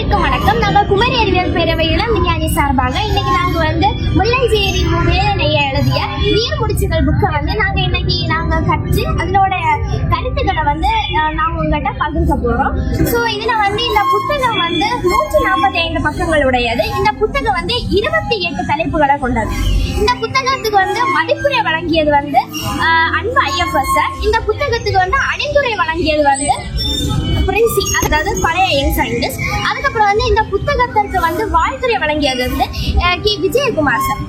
அனைவருக்கும் வணக்கம். நம்ம குமரி அறிவியல் பேரவை இளம் விஞ்ஞானி சார்பாக இன்னைக்கு நாங்க முல்லைச்சேரி வேலைய எழுதிய நீர் முடிச்சுகள் புக்கை நாங்க கற்று அதனோட கருத்துக்களை நாங்க உங்கள்கிட்ட பகிர்க்க போறோம். ஸோ இதுல இந்த புத்தகம் 145 பக்கங்களுடையது. இந்த புத்தகம் 28 தலைப்புகளை கொண்டது. இந்த புத்தகத்துக்கு மதிப்புரை வழங்கியது அன்பு ஐயப்ப சார். இந்த புத்தகத்துக்கு அணிந்துரை வழங்கியது பிரின்சி, அதாவது பழைய யங் சயின்டிஸ்ட். அதுக்கப்புறம் இந்த புத்தகத்திற்கு வாழ்த்துறை வழங்கியது கி விஜயகுமார் சார்.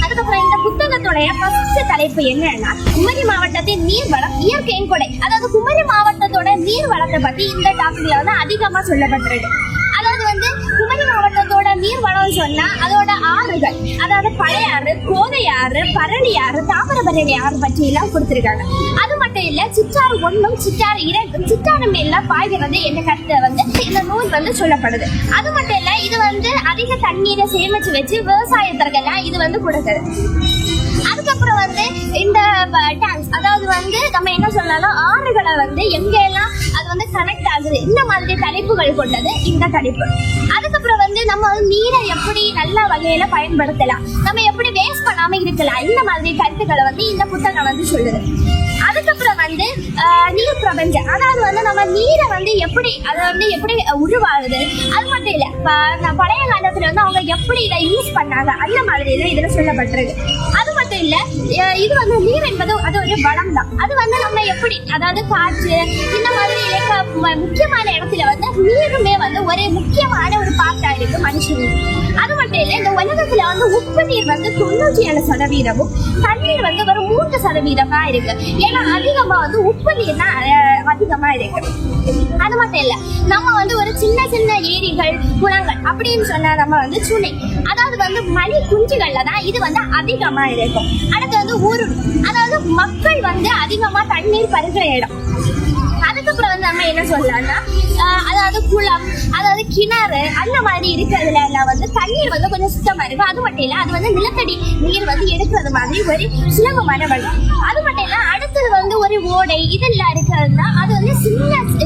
அதுக்கப்புறம் இந்த புத்தகத்துடைய ஃபர்ஸ்ட் தலைப்பு என்னன்னா, குமரி மாவட்டத்தின் நீர்வளம் இயற்கையின் கொடை. அதாவது குமரி மாவட்டத்தோட நீர் வளத்தை பத்தி இந்த டாபிக்ல அதிகமா சொல்லப்பட்டிருக்கு. அதாவது குமரி மாவட்டத்தோட நீர் வளம் சொன்னா அதோட ஆறுகள், அதாவது பழையாறு, கோதையாறு, பரணியாறு, தாமிரபரணி ஆறு பற்றி எல்லாம் கொடுத்திருக்காங்க. அது மட்டும் இல்ல, சிற்றாறு 1, சிற்றாறு 2, சிற்றாறு மேல பாய்கிறது என்ற கருத்தை இந்த நூல் சொல்லப்படுது. அது மட்டும் இல்ல, இது அதிக தண்ணீரை சேமிச்சு வச்சு விவசாயத்திற்கெல்லாம் இது கொடுக்குது. அதுக்கப்புறம் இந்த டேங்க்ஸ், அதாவது நம்ம என்ன சொல்லலாம், ஆறுகளை எங்கெல்லாம் அது கனெக்ட் ஆகுது, இந்த மாதிரி தலைப்புகள் கொண்டது இந்த தலைப்பு. அதுக்கப்புறம் நம்ம நீரை எப்படி நல்ல வகையில பயன்படுத்தலாம், நம்ம எப்படி வேஸ்ட் பண்ணாம இருக்கலாம், இந்த மாதிரி கருத்துக்களை இந்த புத்தகம் சொல்லுது. அதுக்கப்புறம் நீர் பிரபஞ்சம், அதாவது நம்ம நீரை எப்படி அதை எப்படி உருவாகுது, அது மட்டும் இல்ல பழைய காலத்துல அவங்க எப்படி இதை யூஸ் பண்ணாங்க, அந்த மாதிரி இதுல சொல்லப்பட்டிருக்கு. அது மட்டும் இல்ல, இது நீர் என்பது அது ஒரு வளம் தான். அது நம்ம எப்படி, அதாவது காற்று இந்த மாதிரி முக்கியமான இடத்துல நீருமே ஒரு முக்கியமான ஒரு பார்ட்டா இருக்கு மனுஷனுக்கு. அது மட்டும் இல்ல, இந்த உலகத்துல உப்பு நீர் 97%, தண்ணீர் ஒரு 3% இருக்கு. ஏன்னா அதிகமா உப்பு நீர் தான் அதிகமா இருக்கு. அது மட்டும் இல்ல, நம்ம ஒரு சின்ன சின்ன ஏரிகள், குளங்கள் அப்படின்னு சொன்னா நம்ம சுனை, அதாவது மணி குஞ்சுகள்ல தான் இது அதிகமா இருக்கும். அடுத்து ஊரு, அதாவது மக்கள் அதிகமா தண்ணீர் பருகிற இடம். அதுக்கப்புறம் நம்ம என்ன சொல்லலாம்னா, அதாவது குளம், அதாவது கிணறு, அந்த மாதிரி இருக்கிறதுல எல்லாம் தண்ணீர் கொஞ்சம் சுத்தமா இருக்கும். அது மட்டும் இல்ல, அது நிலத்தடி நீர் எடுக்கிறது மாதிரி ஒரு சுலபமான வழி. அது மட்டும் இல்ல, அடுத்தது ஒரு ஓடை, இதெல்லாம் இருக்கிறதுனா அது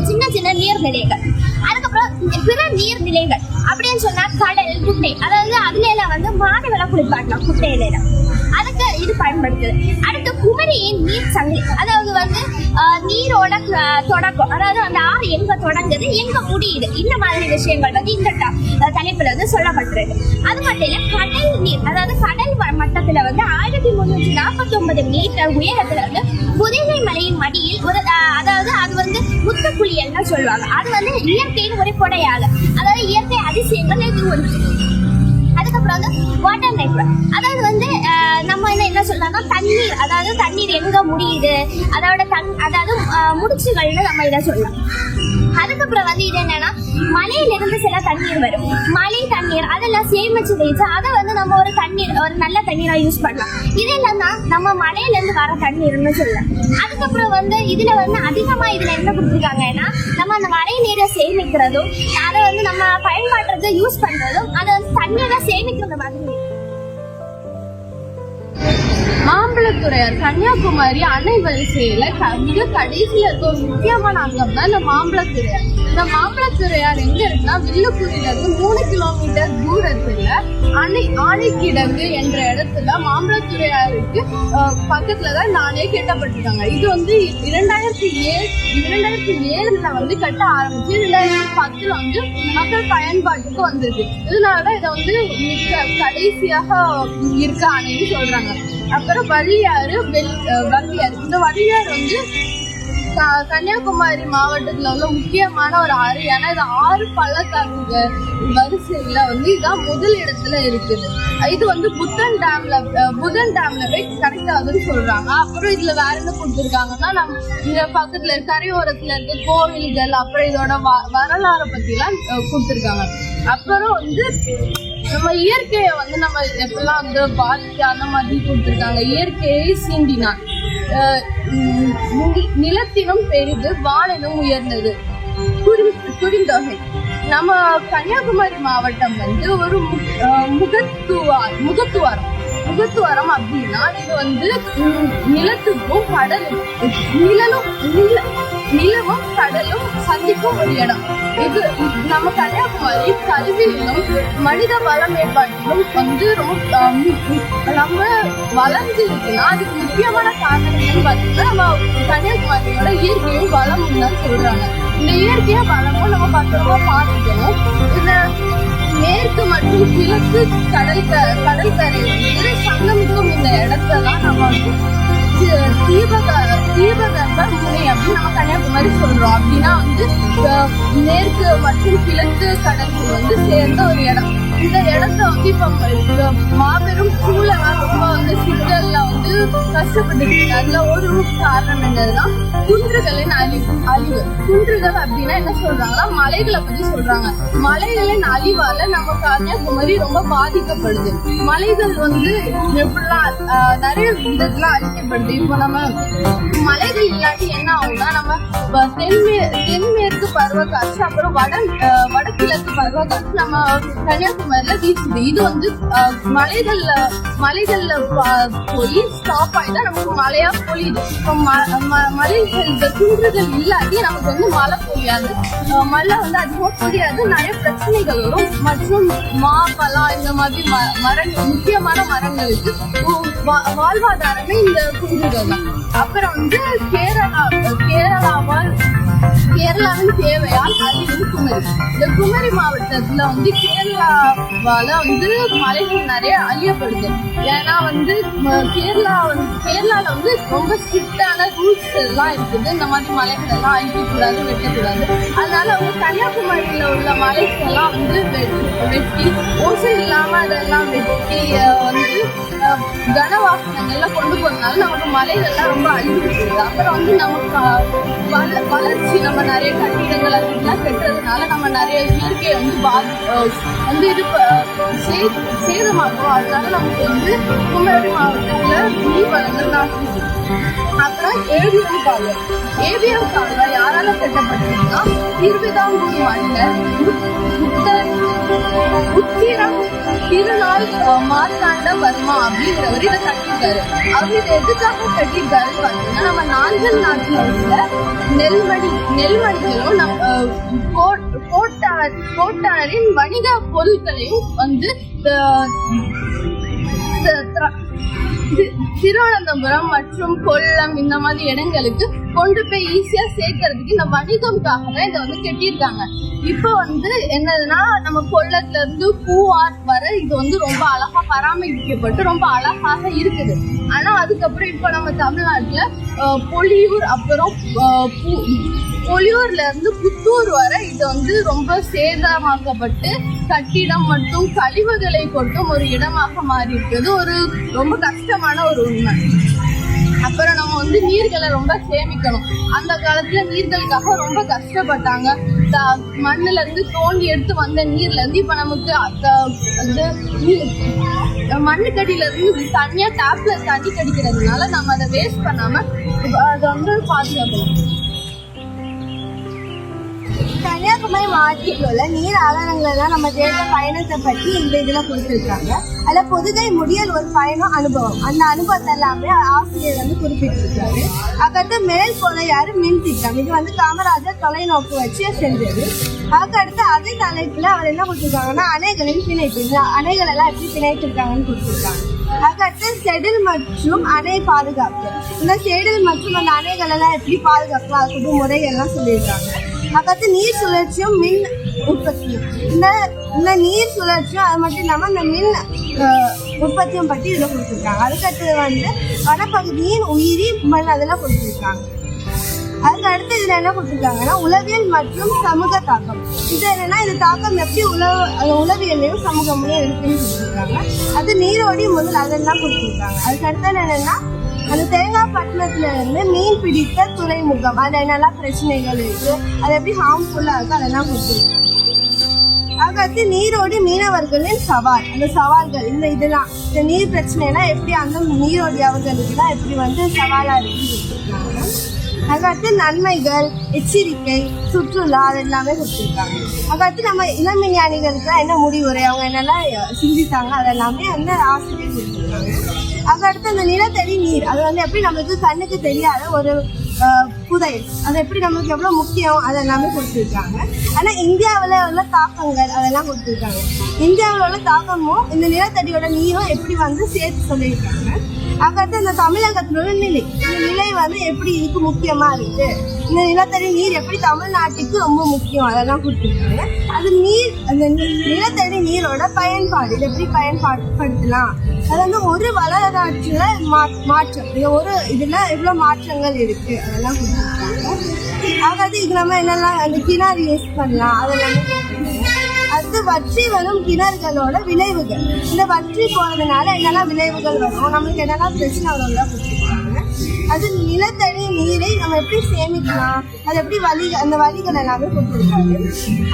சின்ன சின்ன நீர்நிலைகள். அதுக்கப்புறம் பிற நீர்நிலைகள் அப்படின்னு சொன்னா கடல், குட்டை, அதாவது அதுல எல்லாம் மாணவர்களை குளிப்பாட்டலாம் குட்டையில. அதுக்கு இது பயன்படுத்துது. அடுத்து குமரியின் நீர் சங்கிலி, அதாவது நீரோட தொடக்கம், அதாவது அந்த ஆறு எங்க தொடங்குது, எங்க முடியுது, இந்த மாதிரி விஷயங்கள் இந்த தலைப்புல சொல்லப்பட்டிருக்கு. அது மட்டும் இல்ல, கடல் நீர், அதாவது கடல் மட்டத்துல 1349 மீட்டர் உயரத்துல புதைலை மலையின் மடியில் ஒரு, அதாவது அது முத்துக்குளியல்னு சொல்லுவாங்க. அது இயற்கையின் ஒரு கொடையாக, அதாவது இயற்கை அதிசயங்கள் இது ஒரு. அதுக்கப்புறம் வாட்டர் நெட்வொர்க், அதாவது நம்ம என்ன சொல்லலாம்னா தண்ணீர், அதாவது தண்ணீர் எங்க முடியுது, அதாவது முடிச்சுகள்னு நம்ம இதை சொல்லலாம். அதுக்கப்புறம் இது என்னன்னா, மலையிலிருந்து சில தண்ணீர் வரும், மழை தண்ணீர் அதெல்லாம் சேமிச்சு வச்சு அதை நம்ம ஒரு நல்ல தண்ணீரா யூஸ் பண்ணலாம். இதெல்லாம் தான் நம்ம மலையில இருந்து வர தண்ணீர்னு சொல்லலாம். அதுக்கப்புறம் இதுல அதிகமா இதுல என்ன கொடுத்துருக்காங்கன்னா, நம்ம அந்த மழை நீரை சேமிக்கிறதும் அதை நம்ம பயன்பாட்டுறது யூஸ் பண்றதும் அதை தண்ணீரை சேமிக்கிறது மாதிரி. மாம்பழத்துறையார் கன்னியாகுமரி அணை வரிசையில மிக கடைசியில இருக்க ஒரு முக்கியமான அங்கம் தான் இந்த மாம்பழத்துறையார். இந்த மாம்பழத்துறையார் எங்க இருக்குன்னா, வில்லுக்குடியில இருந்து 3 கிலோமீட்டர் தூரத்துல ஆணைக்கிடங்கு என்ற இடத்துல மாம்பழத்துறையாருக்கு பக்கத்துலதான் இந்த அணை கட்டப்பட்டிருக்காங்க. இது 2007 கட்ட ஆரம்பிச்சு 2010 மக்கள் பயன்பாட்டுக்கு வந்திருக்கு. இதனாலதான் இதை கடைசியாக இருக்க அணைன்னு சொல்றாங்க. அப்புறம் வள்ளியாறு, இந்த வள்ளியாறு கன்னியாகுமரி மாவட்டத்துல உள்ள முக்கியமான ஒரு ஆறு. ஏன்னா இது 6 பள்ளத்தாக்கு வரிசையில இதான் முதல் இடத்துல இருக்குது. இது புதன் டேம்ல போய் கனெக்ட் ஆகுதுன்னு சொல்றாங்க. அப்புறம் இதுல வேற என்ன கொடுத்துருக்காங்கன்னா, நம்ம இந்த பக்கத்துல கரையோரத்துல இருக்க கோவில்கள், அப்புறம் இதோட வரலாறை பத்தி எல்லாம் கொடுத்துருக்காங்க. அப்புறம் நம்ம இயற்கையை நம்ம எப்பெல்லாம் பாதிக்க அந்த மாதிரி கொடுத்துருக்காங்க. இயற்கையை சீண்டினான், நிலத்தினும் பெரிது, வானிலும் உயர்ந்தது, குறுந்தொகை. நம்ம கன்னியாகுமரி மாவட்டம் ஒரு முகத்துவாரம் அப்படின்னா, இது நிலத்துக்கும் கடலுக்கும் நிலவும் கடலும் சந்திக்கும் ஒரு இடம். இது நம்ம கன்னியாகுமரி கல்வியிலும் மனித வள மேம்பாட்டிலும் வந்து ரொம்ப நம்ம வளர்ந்து இருக்குன்னா அதுக்கு முக்கியமான காரணம் என்னன்னு பார்த்தீங்கன்னா நம்ம கன்னியாகுமரியோட இயற்கையும் வளமும் தான் சொல்றாங்க. இந்த இயற்கைய வளமும் நம்ம பத்திரமா பார்த்துக்கணும். இந்த மேற்கு மற்றும் கிழக்கு கடற்கரை வந்து சங்கமிக்கும் இந்த இடத்தெல்லாம் நம்ம வந்து தீபகற்ப முனை அப்படின்னு நம்ம கன்னியாகுமரி சொல்றோம். அப்படின்னா வந்து மேற்கு மற்றும் கிழக்கு கடலுக்கு வந்து சேர்ந்த ஒரு இடம். இந்த இடத்த வந்து இப்ப மாபெரும் சூழலாம் ரொம்ப வந்து சிக்கல்ல வந்து கஷ்டப்பட்டு இருக்கு. அதுல ஒரு காரணம் என்னதுன்னா குன்றுகளின் அழிவு. குன்றுகள் அப்படின்னா என்ன சொல்றாங்கன்னா மலைகளை பத்தி சொல்றாங்க. மலைகளின் அழிவால நம்ம கன்னியாகுமரி ரொம்ப பாதிக்கப்படுது. மலைகள் வந்து எப்படிலாம் நிறைய விதத்துல அழிக்கப்படுது. இப்போ நம்ம மலைகள் இல்லாட்டி என்ன ஆகும்னா நம்ம தென்மேற்கு பருவக்காற்று அப்புறம் வடகிழக்கு பருவக்காற்று நம்ம கன்னியாகுமரியில வீசுது. இது வந்து மலைகள்ல போய் ஸ்டாப் ஆயிட்டா நமக்கு மழையா பொழியுது. இப்போ மலைகள் குன்றுகள் இல்லாட்டி நமக்கு வந்து மழை பொழியாது. மழை வந்து அதிகமா பொழியாது. நிறைய பிரச்சனைகள் வரும். மற்றும் பலா இந்த மாதிரி முக்கியமான மரங்களுக்கு வாழ்வாதாரமே இந்த குன்றுகள் தான். அப்புறம் வந்து கேரளாவின் தேவையால் அழிவு குமரி. இந்த குமரி மாவட்டத்துல வந்து கேரளாவால வந்து மலைகள் நிறைய அழியப்படுது. ஏன்னா வந்து கேரளால வந்து ரொம்ப ஸ்ட்ரிக்டான ரூல்ஸ் எல்லாம் இருக்குது. இந்த மாதிரி மலைகள் எல்லாம் அழிக்கக்கூடாது, வெட்டக்கூடாது. அதனால வந்து கன்னியாகுமரியில உள்ள மலைகள் எல்லாம் வந்து வெட்டி ஓசை இல்லாம அதெல்லாம் வெட்டி வந்து கனவாகனங்கள்ல கொண்டு போறதுனால நமக்கு மலைகள்லாம் ரொம்ப அழிஞ்சிருக்கு. அப்புறம் வந்து நமக்கு வளர்ச்சி நம்ம நிறைய கட்டிடங்கள் அதெல்லாம் கட்டுறதுனால நம்ம நிறைய இயற்கையை வந்து இது சேதமாகும். அதனால நமக்கு வந்து குமரி மாவட்டத்துல நீர் வளங்கள் நாட்டுது. அப்புறம் ஏவிஎம் கால்வாய் யாரால கட்டப்பட்டிருக்குன்னா திருவிதாங்கூர் மன்னர் உத்திரம் திருநாள் மார்த்தாண்ட வர்மா அப்படிங்கிறவர் இதை கட்டியிருக்காரு. அவர் இதை எதுக்காக கட்டியிருக்காருன்னு பார்த்தீங்கன்னா நம்ம நாஞ்சல் நாட்டில் உள்ள நெல்மணிகளும் கோட்டாரின் வணிக பொருட்களையும் வந்து திருவனந்தபுரம் மற்றும் கொல்லம் இந்த மாதிரி இடங்களுக்கு கொண்டு போய் ஈஸியா சேர்க்கறதுக்கு இந்த வணிகம்காக தான் இதை வந்து கட்டியிருக்காங்க. இப்ப வந்து என்னதுன்னா நம்ம கொல்லத்துல இருந்து பூவார் வர இது வந்து ரொம்ப அழகா பராமரிக்கப்பட்டு ரொம்ப அழகாக இருக்குது. ஆனா அதுக்கப்புறம் இப்ப நம்ம தமிழ்நாட்டுல பொலியூர் அப்புறம் பொலியூர்ல இருந்து புத்தூர் வரை இது வந்து ரொம்ப சேதமாக்கப்பட்டு கட்டிடம் மற்றும் கழிவுகளை கொட்டும் ஒரு இடமாக மாறி இருக்கிறது ஒரு ரொம்ப கஷ்டமான ஒரு உண்மை. அப்புறம் நம்ம வந்து நீர்களை ரொம்ப சேமிக்கணும். அந்த காலத்துல நீர்களுக்காக ரொம்ப கஷ்டப்பட்டாங்க. மண்ணுல இருந்து தோண்டி எடுத்து வந்த நீர்ல இருந்து இப்ப நமக்கு மண்ணுக்கடியில இருந்து தனியா டேப்ல தண்ணி கடிக்கிறதுனால நம்ம அதை வேஸ்ட் பண்ணாம அதை வந்து பாதுகாக்கணும். கன்னியாகுமரி மாவட்டத்தில் உள்ள நீர் ஆதாரங்கள் நம்ம தேர்ந்த பயணத்தை பற்றி இந்த இதுல கொடுத்துருக்காங்க. அதுல பொதுகை முடியல் ஒரு பயணம் அனுபவம். அந்த அனுபவத்தை எல்லாமே ஆசிரியர் வந்து குறிப்பிட்டிருக்காரு. அதுக்கடுத்து மேல் கொலையாறு மின் திட்டம். இது வந்து காமராஜர் தொலைநோக்கு வச்சு செஞ்சது. அதுக்கடுத்து அதே தலைப்புல அவர் என்ன கொடுத்துருக்காங்கன்னா அணைகளின் பிணைப்பு. இந்த அணைகள் எல்லாம் எப்படி பிணைத்திருக்காங்கன்னு கொடுத்துருக்காங்க. அதுக்கடுத்து செடில் மற்றும் அணை பாதுகாப்பு. இந்த செடில் மற்றும் அந்த அணைகள் எல்லாம் எப்படி பாதுகாப்பு அதுக்கு முறைகள்லாம் சொல்லியிருக்காங்க. அதுக்கடுத்து நீர் சுழற்சியும் மின் உற்பத்தியும். இந்த நீர் சுழற்சியும் அது மட்டும் இல்லாமல் இந்த மின் உற்பத்தியும் பற்றி இதில் கொடுத்துருக்காங்க. அதுக்கடுத்தது வந்து வனப்பகுதியின் உயிரி மண் அதெல்லாம் கொடுத்துருக்காங்க. அதுக்கு அடுத்து இதில் என்ன கொடுத்துருக்காங்கன்னா உளவியல் மற்றும் சமூக தாக்கம். இது என்னன்னா இந்த தாக்கம் எப்படி உளவியலையும் சமூகமும் இருக்குன்னு கொடுத்துருக்காங்க. அது நீரோடி முதல் அதெல்லாம் கொடுத்துருக்காங்க. அதுக்கு அடுத்தது என்னன்னா அந்த தேங்காய்பட்டினத்துல இருந்து மீன் பிடித்த துறைமுகம் அது என்னெல்லாம் பிரச்சனைகள் இருக்கு, அது எப்படி ஹார்ம்ஃபுல்லா இருக்கு அதெல்லாம் கொடுத்துருக்காங்க. அதுக்கடுத்து நீரோடி மீனவர்களின் சவால். அந்த சவால்கள் இதெல்லாம் இந்த நீர் பிரச்சனைலாம் எப்படி அந்த நீரோடி அவர்களுக்கு தான் எப்படி வந்து சவாலா இருக்குன்னு கொடுத்துருக்காங்க. அதுக்கடுத்து நன்மைகள், எச்சரிக்கை, சுற்றுலா அது எல்லாமே கொடுத்துருக்காங்க. அதுக்கடுத்து நம்ம இளமிஞானிகளுக்கு என்ன முடிவுரை அவங்க என்னெல்லாம் சிந்தித்தாங்க அதெல்லாமே வந்து ஆசிரியர் கொடுத்துருக்காங்க. அதுக்கடுத்து அந்த நிலத்தடி நீர் அது வந்து எப்படி நம்மளுக்கு கண்ணுக்கு தெரியாத ஒரு புதையல் அது எப்படி நம்மளுக்கு எவ்வளவு முக்கியம் அதெல்லாமே கொடுத்துருக்காங்க. ஆனா இந்தியாவுல உள்ள தாக்கங்கள் அதெல்லாம் கொடுத்துருக்காங்க. இந்தியாவில் உள்ள தாக்கமும் இந்த நிலத்தடியோட நீரும் எப்படி வந்து சேர்த்து சொல்லியிருக்காங்க. அதுக்கடுத்து இந்த தமிழகத்திலோட நிலை, இந்த நிலை வந்து எப்படி இதுக்கு முக்கியமா இருக்கு, இந்த நிலத்தடி நீர் எப்படி தமிழ்நாட்டுக்கு ரொம்ப முக்கியம் அதெல்லாம் கொடுத்துருக்காங்க. அது நீர், அந்த நிலத்தடி நீரோட பயன்பாடு இது எப்படி பயன்படுத்தலாம், அது வந்து ஒரு வரலாற்றுல மாற்றம், ஒரு இதுல எவ்வளவு மாற்றங்கள் இருக்கு அதெல்லாம் கொடுத்துருக்காங்க. அதுக்கடுத்து இது நம்ம என்னெல்லாம் அந்த கிணறு யூஸ் பண்ணலாம் அதெல்லாமே கொடுத்துருக்காங்க. அடுத்து வற்றி வரும் கிணறுகளோட விளைவுகள், இந்த வற்றி போறதுனால என்னெல்லாம் விளைவுகள் வரும், நம்மளுக்கு என்னெல்லாம் பிரச்சனை வரும்லாம் கொடுத்துருக்காங்க. அது நிலத்தடி நீரை நம்ம எப்படி சேமிக்கலாம், அது எப்படி அந்த வழிகள் எல்லாமே கொடுத்துருக்காங்க.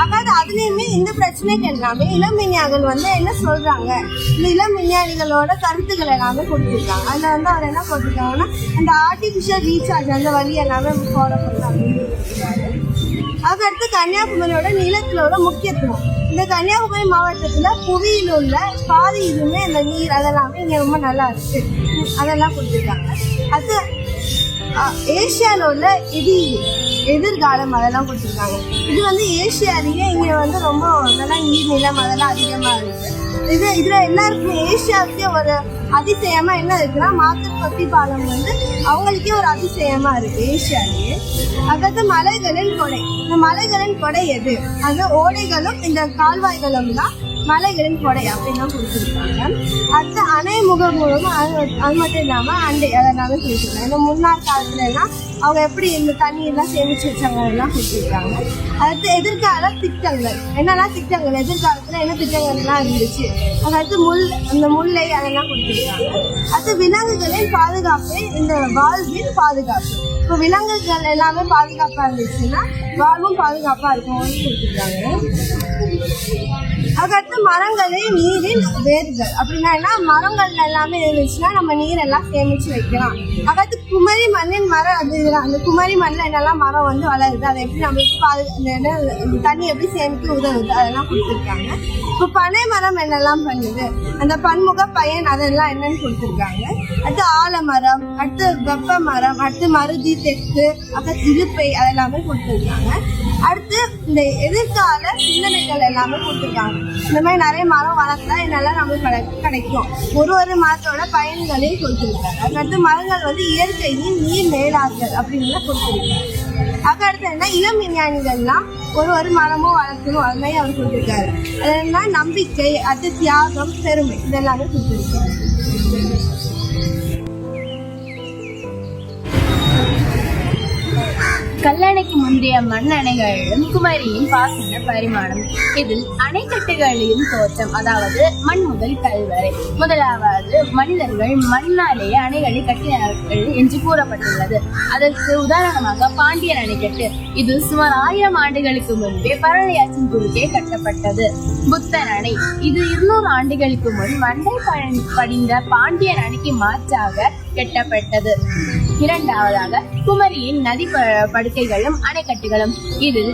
அதாவது அதுலயுமே இந்த பிரச்சனைக்கு எல்லாமே இளம் விஞ்ஞானிகள் வந்து என்ன சொல்றாங்க, இந்த இளம் விஞ்ஞானிகளோட கருத்துக்கள் எல்லாமே கொடுத்துருக்காங்க. அதுல வந்து அவர் என்ன போட்டிருக்காங்கன்னா அந்த ஆர்டிபிஷியல் ரீசார்ஜ் அந்த வழி எல்லாமே ஃபாலோ பண்ணலாம். அதுக்கடுத்து கன்னியாகுமரியோட நிலத்திலோட முக்கியத்துவம், இந்த கன்னியாகுமரி மாவட்டத்துல புவியில் உள்ள பாதி இதுவுமே இந்த நீர் அதெல்லாமே இங்க ரொம்ப நல்லா இருக்கு அதெல்லாம் கொடுத்துருக்காங்க. அது ஏசியால உள்ள எதிர்காலம் அதெல்லாம் கொடுத்துருக்காங்க. இது வந்து ஏசியாலேயே இங்க வந்து ரொம்ப நல்லா நீர் நிலம் அதெல்லாம் அதிகமா இருக்கு. இதுல எல்லாருக்குமே ஏசியாவுக்கே ஒரு அதிசயமா என்ன இருக்குன்னா மாத்துப்பட்டி பாலம் வந்து அவங்களுக்கே ஒரு அதிசயமா இருக்கு ஏசியாலேயே. அதாவது மலைகளின் கொடை, இந்த மலைகளின் கொடை எது, அது ஓடைகளும் இந்த கால்வாய்களும் தான் மலைகளின் கொடை அப்படின்னு கொடுத்துருக்காங்க. அடுத்து அணை முகமூலம் அது மட்டும் இல்லாம அண்டை அதெல்லாம் கொடுத்துருக்காங்க. இந்த முன்னாள் காலத்துல எல்லாம் அவங்க எப்படி இந்த தண்ணியெல்லாம் சேமிச்சு வச்சாங்க அதெல்லாம் கொடுத்துருக்காங்க. அடுத்து எதிர்கால திட்டங்கள், என்னென்னா திட்டங்கள் எதிர்காலத்துல என்ன திட்டங்கள் எல்லாம் இருந்துச்சு, அடுத்து அந்த முல்லை அதெல்லாம் கொடுத்துருக்காங்க. அடுத்து விலங்குகளின் பாதுகாப்பு, இந்த வாழ்வின் பாதுகாப்பு, இப்போ விலங்குகள் எல்லாமே பாதுகாப்பா இருந்துச்சுன்னா வாழ்வும் பாதுகாப்பா இருக்கும்னு கொடுத்துருக்காங்க. அதுக்கடுத்து மரங்களே நீரின் வேர்கள், அப்படின்னா என்ன, மரங்கள் எல்லாமே இருந்துச்சுன்னா நம்ம நீர் எல்லாம் சேமிச்சு வைக்கலாம். அதுக்கடுத்து குமரி மண்ணின் மரம், அது அந்த குமரி மண்ணில் என்னெல்லாம் மரம் வந்து வளருது, அதை எப்படி நம்மளுக்கு தண்ணி எப்படி சேமிக்க உதவுது அதெல்லாம் கொடுத்துருக்காங்க. இப்போ பனை மரம் என்னெல்லாம் பண்ணுது, அந்த பன்முக பயன் அதெல்லாம் என்னன்னு கொடுத்துருக்காங்க. அடுத்து ஆலமரம், அடுத்து வெப்ப மரம், அடுத்து மருதி தெற்கு, அப்புறம் இருப்பை அதெல்லாமே கொடுத்துருக்காங்க. அடுத்து இந்த எதிர்கால சிந்தனைகள் எல்லாமே கொடுத்துருக்காங்க. இந்த மாதிரி நிறைய மரம் வளர்த்தா என்னெல்லாம் நம்மளுக்கு கிடைக்கும், ஒரு மரத்தோட பயன்களையும் கொடுத்துருக்காங்க. அதுக்கடுத்து மரங்கள் வந்து இயற்கையின் நீர் மேலார்கள் அப்படின்னு கொடுத்துருக்காங்க. அதுக்கடுத்து என்ன, இளம் விஞ்ஞானிகள்லாம் ஒரு மரமும் வளர்க்கணும் அது மாதிரி அவர் கொடுத்துருக்காரு. அது நம்பிக்கை, அது தியாகம், பெருமை இதெல்லாமே கொடுத்துருக்காரு. கல்லணைக்கு முந்தைய மண் அணைகளிலும் குமரியின் பாசன பரிமாணம். இதில் அணைக்கட்டுகளின் தோற்றம், அதாவது மண் முதல் கல்வரை. முதலாவது மனிதர்கள் மண்ணாலேயே அணைகளை கட்டினார்கள் என்று கூறப்பட்டுள்ளது. அதற்கு உதாரணமாக பாண்டியர் அணைக்கட்டு, இது சுமார் 1000 ஆண்டுகளுக்கு முன்பே பரளையாற்றின் குறுக்கே கட்டப்பட்டது. புத்தர் அணை, இது 200 ஆண்டுகளுக்கு முன் மண்டை படிந்த பாண்டியர் அணைக்கு மாற்றாக கட்டப்பட்டது. இரண்டாவதாக குமரியின் நதி படுக்கைகளும் அணைக்கட்டுகளும். இதில்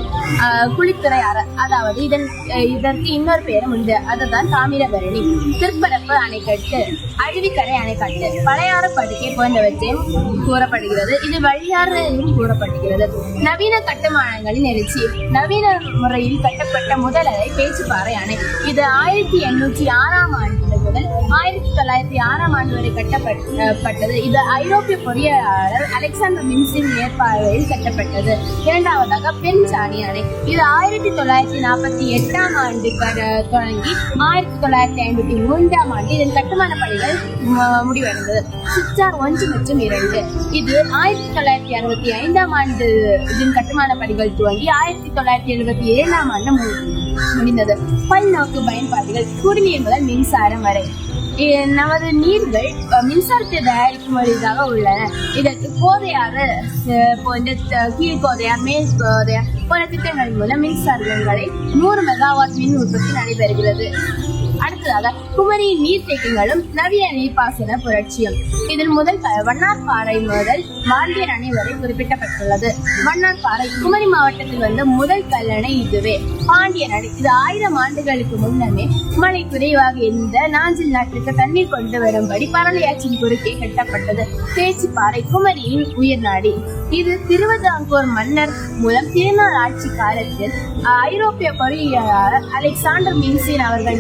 குளித்துறை அதாவது இதற்கு இன்னொரு பேரும் உண்டு, அதுதான் தாமிரபரணி. திருப்பரப்பு அணைக்கட்டு, அழுவிக்கரை அணைக்கட்டு, பழையாறு படுக்கை போன்றவற்றையும் கூறப்படுகிறது. இது வழியாறும் கூறப்படுகிறது. நவீன கட்டுமானங்களின் எழுச்சி, நவீன முறையில் கட்டப்பட்ட முதல் அறை பேச்சுப்பாறை அணை. இது 1806ஆம் ஆண்டு முதல் 1906ஆம் ஆண்டு வரை கட்டப்பட்டது. இது ஐரோப்பிய பொறியாளர் அலெக்சாண்டர் மின்சின் மேற்பார்வையில் கட்டப்பட்டது. இரண்டாவதாக பென்சாணி அணை, இது 1948ஆம் ஆண்டு தொடங்கி 1953ஆம் ஆண்டு இதன் கட்டுமான பணிகள் முடிவடைந்தது. சிச்சார் 1 மற்றும் 2, இது 1965ஆம் ஆண்டு இதன் கட்டுமான பணிகள் துவங்கி 1977ஆம் ஆண்டு முடிந்தது. பல்நோக்கு பயன்பாடுகள், குடிநீர் முதல் மின்சாரம் வரை. நமது நீர்கள் மின்சாரத்தை தயாரிக்கும் வழியாக உள்ளன. இதற்கு கோதையாறு போன்ற கீழ்கோதையார், மேல் கோதையார் போன்ற திட்டங்களின் மூலம் மின்சாரங்களை 100 மெகாவாட் மின் உற்பத்தி நடைபெறுகிறது. அடுத்ததாக குமரியின் நீர்த்தேக்கங்களும் நவீன நீர்ப்பாசன புரட்சியும். இதில் முதல் வண்ணார்பாறை முதல் பாண்டியர் அணை வரை குறிப்பிடப்பட்டுள்ளது. வண்ணார்பாறை குமரி மாவட்டத்தில் வந்த முதல் கல்லணை இதுவே. பாண்டியர் அணை இது 1000 ஆண்டுகளுக்கு முன்னமே மழை குறைவாக இருந்த நாஞ்சில் நாட்டிற்கு தண்ணீர் கொண்டு வரும்படி பரளியாற்றின் குறுக்கே கட்டப்பட்டது. பேச்சிப்பாறை குமரியின் உயிர் நாடி. இது திருவிதாங்கூர் மன்னர் மூலம் திருநாள் ஆட்சி காலத்தில் ஐரோப்பிய பொறியியலாளர் அலெக்சாண்டர் மின்சின் அவர்கள்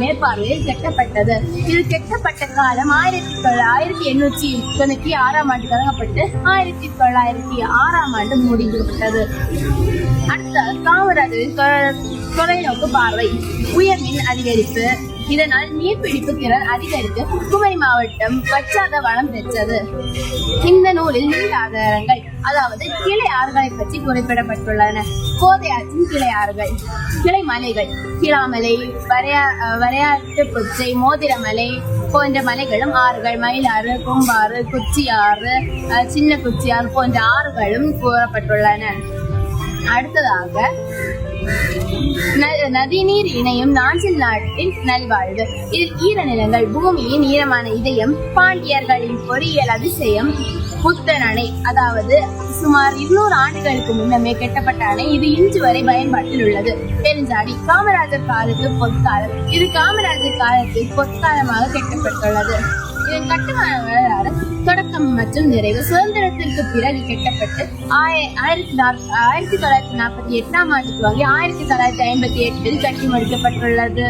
மேற்பார்வையில் கட்டப்பட்டது. இது கட்டப்பட்ட காலம் 1896 ஆண்டு தொடங்கப்பட்டு 1906 ஆண்டு முடிக்கப்பட்டது. அடுத்தது காமராஜரின் தொலைநோக்கு பார்வை. உயர் மின் அதிகரிப்பு. இதனால் நீர்பிடிப்பு திறன் அதிகரித்து குமரி மாவட்டம் வற்றாத வளம் பெற்றது. இந்த நூலில் நீர் ஆதாரங்கள் அதாவது கிளை ஆறுகளை பற்றி குறிப்பிடப்பட்டுள்ளன. கோதை ஆற்றின் கிளை ஆறுகள். கிளை மலைகள் கிளாமலை, வரையாட்டு பொச்சை, மோதிரமலை போன்ற மலைகளும் ஆறுகள். மயிலாறு, கும்பாறு, குச்சியாறு, சின்ன குச்சியாறு போன்ற ஆறுகளும் கூறப்பட்டுள்ளன. அடுத்ததாக நதிநீர் இணையும் நாஞ்சில் நாட்டின் நல்வாழ்வு. இதில் ஈரநிலங்கள், பூமியின் ஈரமான இதயம், பாண்டியர்களின் பொறியியல் அதிசயம், புத்தன் அணை அதாவது சுமார் 200 ஆண்டுகளுக்கு முன்னமே கட்டப்பட்ட அணை. இது இன்று வரை பயன்பாட்டில் உள்ளது. பெருஞ்சாடி காமராஜர் காலத்து பொற்காலம். இது காமராஜர் காலத்தில் பொற்காலமாக கட்டப்பட்டுள்ளது. இதன் கட்டுமான வரலாறு தொடக்கம் மற்றும் நிறைவு. சுதந்திரத்திற்கு பிறகு கட்டப்பட்டு 1948 ஆண்டு துவங்கி 1958 கட்டி முடிக்கப்பட்டுள்ளது.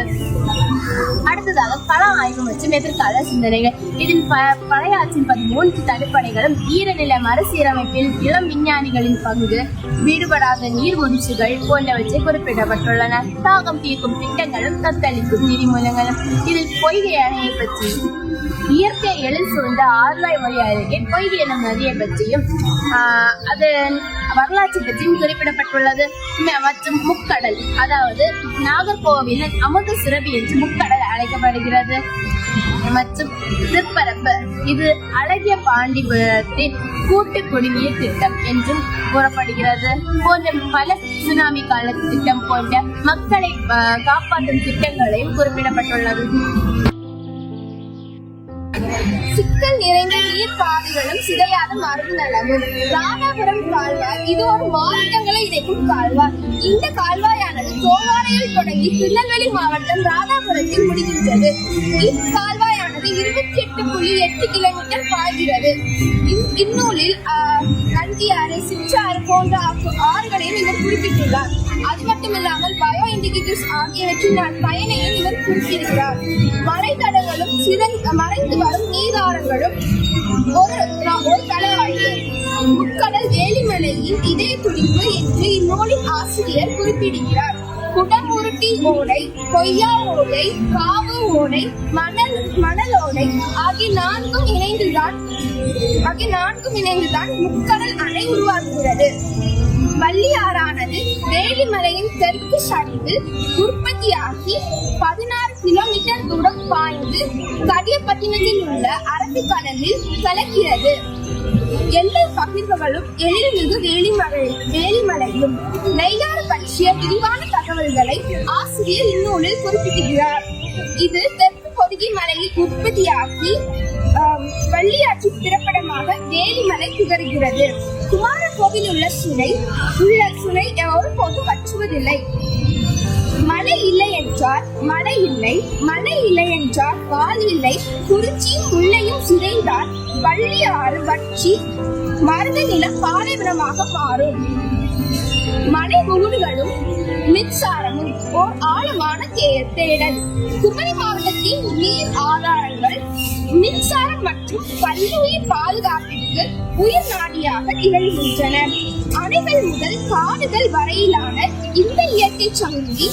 அடுத்ததாக கள ஆய்வு மற்றும் எதிர்கால சிந்தனைகள். இதில் பழையாற்றின் 13 தடுப்பணைகளும், ஈரநில மறுசீரமைப்பில் இளம் விஞ்ஞானிகளின் பங்கு, விடுபடாத நீர்வீழ்ச்சிகள் போன்றவற்றை குறிப்பிடப்பட்டுள்ளன. தாகம் தீர்க்கும் திட்டங்களும் தத்தளிக்கும் நீர்மூலங்களும். இதில் பொய்கை அணையை பற்றி, இயற்கை எழில் சூழ்ந்த ஆழ்வாய் மொழி அருகே பொய்கை எனும் நதியை பற்றியும் அதன் வரலாற்றை பற்றியும் குறிப்பிடப்பட்டுள்ளது. மற்றும் முக்கடல் அதாவது நாகர்கோவில் அமுத சுரபி என்று முக்கடல் அழைக்கப்படுகிறது. மற்றும் திருப்பரப்பு இது அழகிய பாண்டிபுரத்தின் கூட்டு குடிநீர் திட்டம் என்றும் கூறப்படுகிறது. போன்ற பல சுனாமி கால திட்டம் போன்ற மக்களை காப்பாற்றும் திட்டங்களையும் குறிப்பிடப்பட்டுள்ளது. சிக்கல் நிறைந்த நீர் பாதைகளும் சிதையாத மரபு நலமும். ராதாபுரம் கால்வாய் இது ஒரு மாவட்டங்களை இணைக்கும் கால்வாய். இந்த கால்வாயானது கோவாரையில் தொடங்கி திருநெல்வேலி மாவட்டம் ராதாபுரத்தில் முடிகின்றது. இக்கால்வாயானது 28.8 கிலோமீட்டர் பாய்கிறது. இந்நூலில் நந்தியாறு, சிற்றாறு போன்ற ஆறுகளையும் இவர் குறிப்பிட்டுள்ளார். அது மட்டுமில்லாமல் பயோ இண்டிகேட்டர்ஸ் ஆகியவற்றின் பயனையும் இவர் குறிப்பிடுகிறார். மலைத்தடங்களும் மறைந்து வரும் நீராரங்களும் ஒரு தளவாழ்வு. முக்கடல் வேலிமலையின் இதய துடிப்பு என்று இந்நூலின் ஆசிரியர் குறிப்பிடுகிறார். குடமுருட்டி ஓடை, கொய்யா ஓடை, காவு ஓடை, மணல் ஓடை ஆகிய நான்கும் இணைந்துதான் முக்கடல் அணை உருவாக்குகிறது. வள்ளியாறானது வேலிமலையின் தெற்கு சரிவில் உற்பத்தியாகி 16 கிலோமீட்டர் தூரம் பாய்ந்து கடியப்பட்டினத்தில் உள்ள அரபிக்கடலில் கலக்கிறது. எல்லா பகிர்வுகளும் எழில்மிகு வேலிமலையும். நெய்யாறு பற்றிய விரிவான தகவல்களை ஆசிரியர் இந்நூலில் குறிப்பிடுகிறார். இது தெற்கு பொதிகை மலையில் உற்பத்தியாகி வள்ளியாற்றின் பிறப்பிடமாக வேலிமலை திகழ்கிறது. குமாரகோவில் உள்ள சுனை ஒருபோது வற்றுவதில்லை. மழை இல்லை என்றால் மழை இல்லை, மழை இல்லை என்றால் வால் இல்லை. குறிச்சியும் முல்லையும் சிதைந்தால் வள்ளியாறு வற்றி மருத நிலம் பாலைவனமாக மாறும். மலை முகுடுகளும் மின்சாரமும் ஓர் ஆழமான தேடல். குமரி மாவட்டத்தின் நீர் ஆதாரங்கள் மின்சாரம் மற்றும் பல்லுயிர் பாதுகாப்பிற்கு உயிர் நாடியாக திகழ்கின்றன. அணைகள் முதல் காடுகள் வரையிலான இந்த இயற்கை சங்கிலி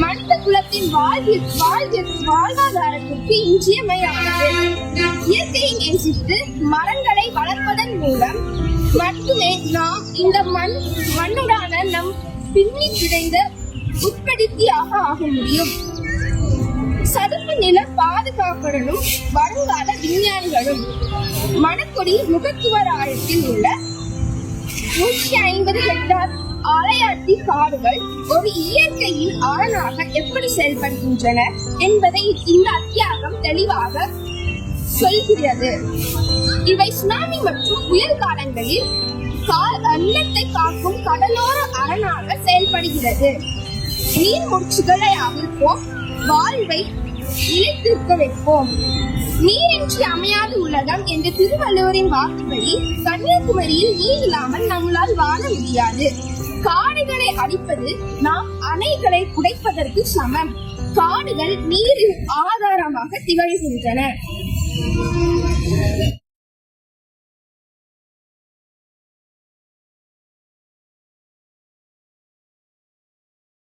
மனித குலத்தின் வாழ்வாதாரத்திற்கு இன்றியமையானது. இயற்கையை நேசித்து மரங்களை வளர்ப்பதன் மூலம் மட்டுமே நாம் இந்த மண்ணுடான நம் பின்னி கிடைந்த உட்படுத்தியாக ஆக முடியும். சதுப்பு நில பாதுகாப்புடனும் வருங்கால விஞ்ஞானிகளும். மணக்குடி முகத்துவராயத்தில் உள்ள 150 ஹெக்டார் ஆலையாட்டி காடுகள் ஒரு இயற்கையின் அரணாக எப்படி செயல்படுகின்றன என்பதை இந்த அத்தியாயம் தெளிவாக சொல்கிறது. இவை சுனாமி மற்றும் புயல் காலங்களில் நிலத்தை காக்கும் கடலோர அரணாக செயல்படுகிறது. நீர்மூழ்ச்சிகளை அவிழ்ப்போம், வாழ்வை நிலைத்திருக்க வைப்போம். நீரின்றி அமையாது உலகம் என்ற திருவள்ளுவரின் வாக்குப்படி கன்னியாகுமரியில் நீர் இல்லாமல் நம்மளால் வாழ முடியாது. காடுகளை அழிப்பது நாம் அணைகளை உடைப்பதற்கு சமம். காடுகள் நீரின் ஆதாரமாக திகழ்கின்றன.